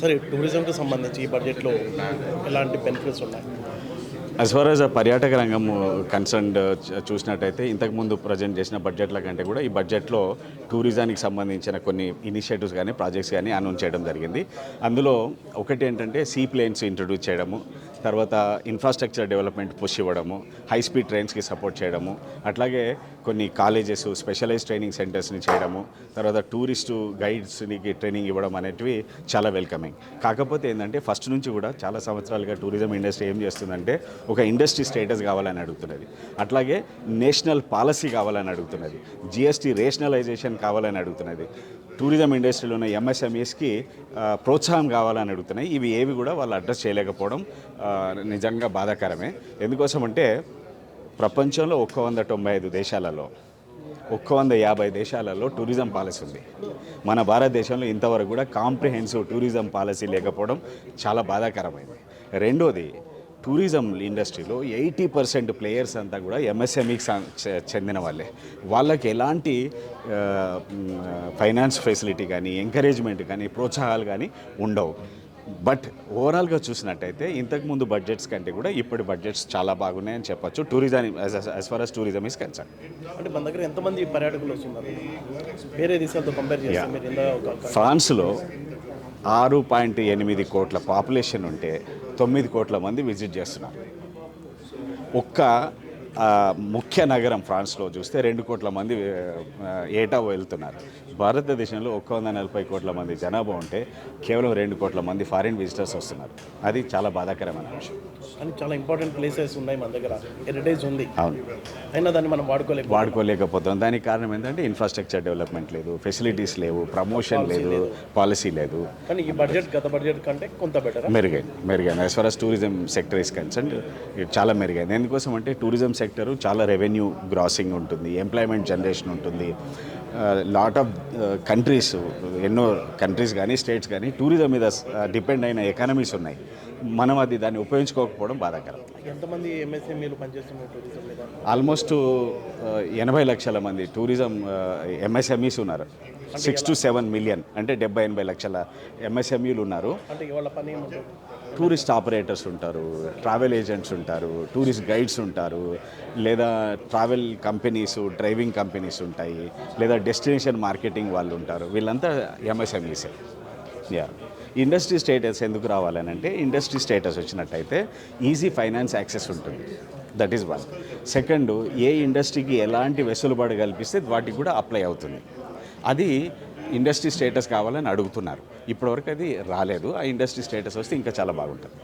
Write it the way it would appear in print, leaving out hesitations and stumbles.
సరే టూరిజంకి సంబంధించి ఈ బడ్జెట్లో ఎలాంటి బెనిఫిట్స్ ఉన్నాయి? యాజ్ ఫార్ యాజ్ పర్యాటక రంగం కన్సర్న్డ్ చూసినట్టయితే ఇంతకుముందు ప్రజెంట్ చేసిన బడ్జెట్ల కంటే కూడా ఈ బడ్జెట్లో టూరిజానికి సంబంధించిన కొన్ని ఇనిషియేటివ్స్ కానీ ప్రాజెక్ట్స్ కానీ అనౌన్స్ చేయడం జరిగింది. అందులో ఒకటి ఏంటంటే సీ ప్లేన్స్ ఇంట్రడ్యూస్ చేయడము, తర్వాత ఇన్ఫ్రాస్ట్రక్చర్ డెవలప్మెంట్ పుష్ ఇవ్వడము, హై స్పీడ్ ట్రైన్స్కి సపోర్ట్ చేయడము, అట్లాగే కొన్ని కాలేజెస్ స్పెషలైజ్ ట్రైనింగ్ సెంటర్స్ని చేయడము, తర్వాత టూరిస్టు గైడ్స్కి ట్రైనింగ్ ఇవ్వడం అనేటివి చాలా వెల్కమింగ్. కాకపోతే ఏంటంటే ఫస్ట్ నుంచి కూడా చాలా సంవత్సరాలుగా టూరిజం ఇండస్ట్రీ ఏం చేస్తుందంటే ఒక ఇండస్ట్రీ స్టేటస్ కావాలని అడుగుతున్నది, అట్లాగే నేషనల్ పాలసీ కావాలని అడుగుతున్నది, జిఎస్టీ రేషనలైజేషన్ కావాలని అడుగుతున్నది, టూరిజం ఇండస్ట్రీలో ఉన్న ఎంఎస్ఎంఈస్కి ప్రోత్సాహం కావాలని అడుగుతున్నాయి. ఇవి ఏవి కూడా వాళ్ళు అడ్రస్ చేయలేకపోవడం నిజంగా బాధాకరమే. ఎందుకోసమంటే ప్రపంచంలో 195 దేశాలలో 150 దేశాలలో టూరిజం పాలసీ ఉంది. మన భారతదేశంలో ఇంతవరకు కూడా కాంప్రిహెన్సివ్ టూరిజం పాలసీ లేకపోవడం చాలా బాధాకరమైంది. రెండోది, టూరిజం ఇండస్ట్రీలో 80% ప్లేయర్స్ అంతా కూడా ఎంఎస్ఎంఈకి చెందిన వాళ్ళే. వాళ్ళకి ఎలాంటి ఫైనాన్స్ ఫెసిలిటీ కానీ ఎంకరేజ్మెంట్ కానీ ప్రోత్సాహాలు కానీ ఉండవు. బట్ ఓవరాల్గా చూసినట్టయితే ఇంతకుముందు బడ్జెట్స్ కంటే కూడా ఇప్పటి బడ్జెట్స్ చాలా బాగున్నాయని చెప్పొచ్చు tourism as far as tourism is concern. అంటే మన దగ్గర ఎంతమంది పర్యాటకులు వస్తున్నారు వేరే దేశాలతో కంపేర్ చేస్తే? మీరు ఫ్రాన్స్లో 6.8 కోట్ల పాపులేషన్ ఉంటే 9 కోట్ల మంది విజిట్ చేస్తున్నారు. ఒక్క ముఖ్య నగరం ఫ్రాన్స్లో చూస్తే 2 కోట్ల మంది ఏటా వెళ్తున్నారు. భారతదేశంలో 140 కోట్ల మంది జనాభా ఉంటే కేవలం 2 కోట్ల మంది ఫారిన్ విజిటర్స్ వస్తున్నారు. అది చాలా బాధాకరమైన విషయం. కానీ చాలా ఇంపార్టెంట్ ప్లేసెస్ ఉన్నాయి మన దగ్గర, హెరిటేజ్ ఉంది. అవును, అయినా దాన్ని మనం వాడుకోలేకపోతున్నాం. దానికి కారణం ఏంటంటే ఇన్ఫ్రాస్ట్రక్చర్ డెవలప్మెంట్ లేదు, ఫెసిలిటీస్ లేవు, ప్రమోషన్ లేదు, పాలసీ లేదు. కానీ ఈ బడ్జెట్ గత బడ్జెట్ కంటే కొంత మెరుగైంది as far as tourism sector is concern చాలా మెరుగైంది. ఎందుకోసం అంటే టూరిజం సెక్టర్ చాలా రెవెన్యూ గ్రాసింగ్ ఉంటుంది, ఎంప్లాయ్మెంట్ జనరేషన్ ఉంటుంది. లాట్ ఆఫ్ కంట్రీస్, ఎన్నో కంట్రీస్ కానీ స్టేట్స్ కానీ టూరిజం మీద డిపెండ్ అయిన ఎకానమీస్ ఉన్నాయి. మనం దాన్ని ఉపయోగించుకోకపోవడం బాధాకరం. ఎంతమంది ఎంఎస్ఎంఈలు పనిచేస్తున్నారు టూరిజం మీద? ఆల్మోస్ట్ 80 లక్షల మంది టూరిజం ఎంఎస్ఎంఈస్ ఉన్నారు. 6 to 7 మిలియన్ అంటే 70-80 లక్షల ఎంఎస్ఎంఈలు ఉన్నారు. అంటే వాళ్ళ పని టూరిస్ట్ ఆపరేటర్స్ ఉంటారు, ట్రావెల్ ఏజెంట్స్ ఉంటారు, టూరిస్ట్ గైడ్స్ ఉంటారు, లేదా ట్రావెల్ కంపెనీస్, డ్రైవింగ్ కంపెనీస్ ఉంటాయి, లేదా డెస్టినేషన్ మార్కెటింగ్ వాళ్ళు ఉంటారు. వీళ్ళంతా ఎంఎస్ఎంఈసే. ఇండస్ట్రీ స్టేటస్ ఎందుకు రావాలని అంటే ఇండస్ట్రీ స్టేటస్ వచ్చినట్టయితే ఈజీ ఫైనాన్స్ యాక్సెస్ ఉంటుంది. That is one. సెకండ్, ఏ ఇండస్ట్రీకి ఎలాంటి వెసులుబాటు కల్పిస్తే వాటికి కూడా అప్లై అవుతుంది. అది ఇండస్ట్రీ స్టేటస్ కావాలని అడుగుతున్నారు. ఇప్పటివరకు అది రాలేదు. ఆ ఇండస్ట్రీ స్టేటస్ వస్తే ఇంకా చాలా బాగుంటుంది.